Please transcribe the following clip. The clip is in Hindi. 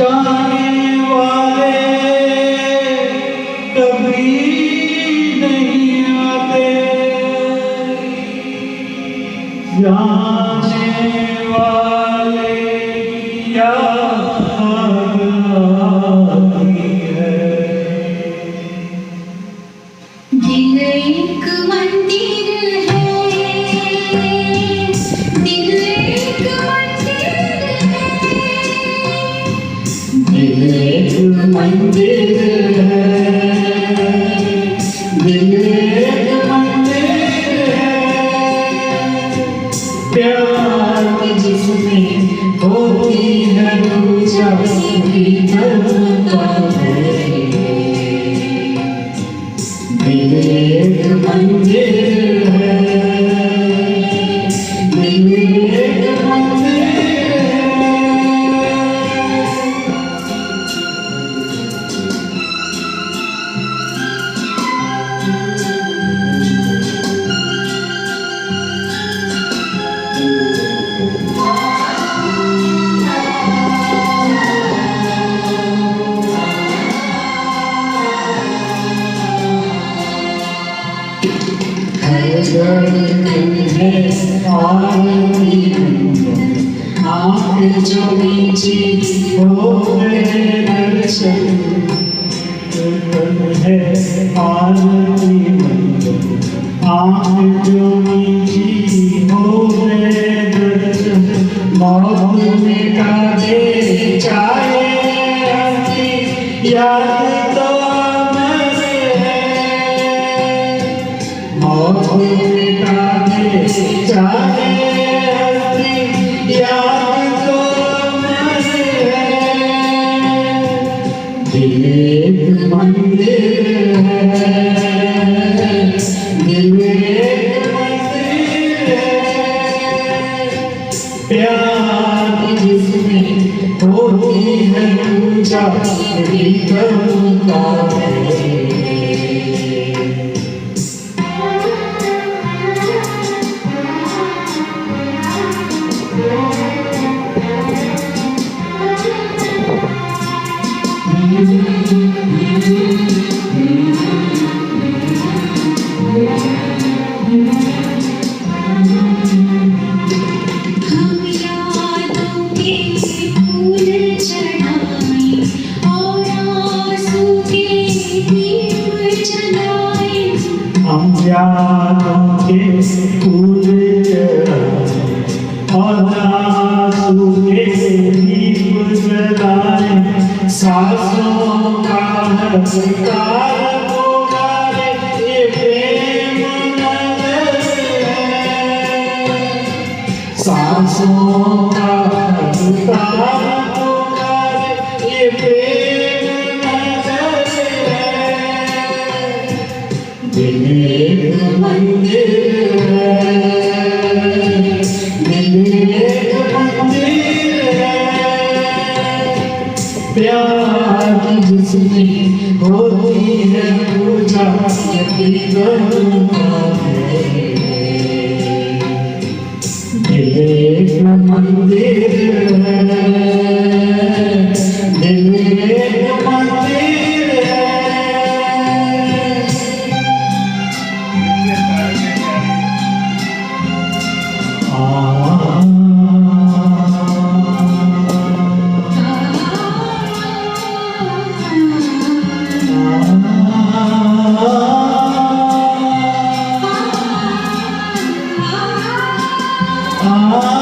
जाने वाले कभी नहीं आते, जाने वाले की याद आती है। दिल एक मंदिर है, दिल एक मंदिर है, दिल एक मंदिर है, दिल एक मंदिर है। प्यार जिसमें होती है पूजा करता है। दिल एक मंदिर है, दिल एक मंदिर है। आँख जो नीची हो गए दर्शन है आरती मंदिर। आँख जो नीची हो गए दर्शन, मौत में काटे चाहे हंसी याद तो अमर है। मौत में काटे चाहे हंसी याद तो अमर है। दिल एक मंदिर है, दिल एक मंदिर है। प्यार जिसमें होती है पूजा भी करता है। हम यादों के फूल चढ़ाएं और आंसू के दीप जलाएं। हम यादों के फूल चढ़ाएं और आंसू के दीप जलाएं। सांसों का हथियार पुकारे ये प्रेम नगर है। सांसों का हथियार पुकारे ये प्रेम नगर है। दिल एक मंदिर है, दिल एक मंदिर है। प्यार जिसमें होती है पूजा यही करता है। दिल एक मंदिर है, दिल एक मंदिर है। Ah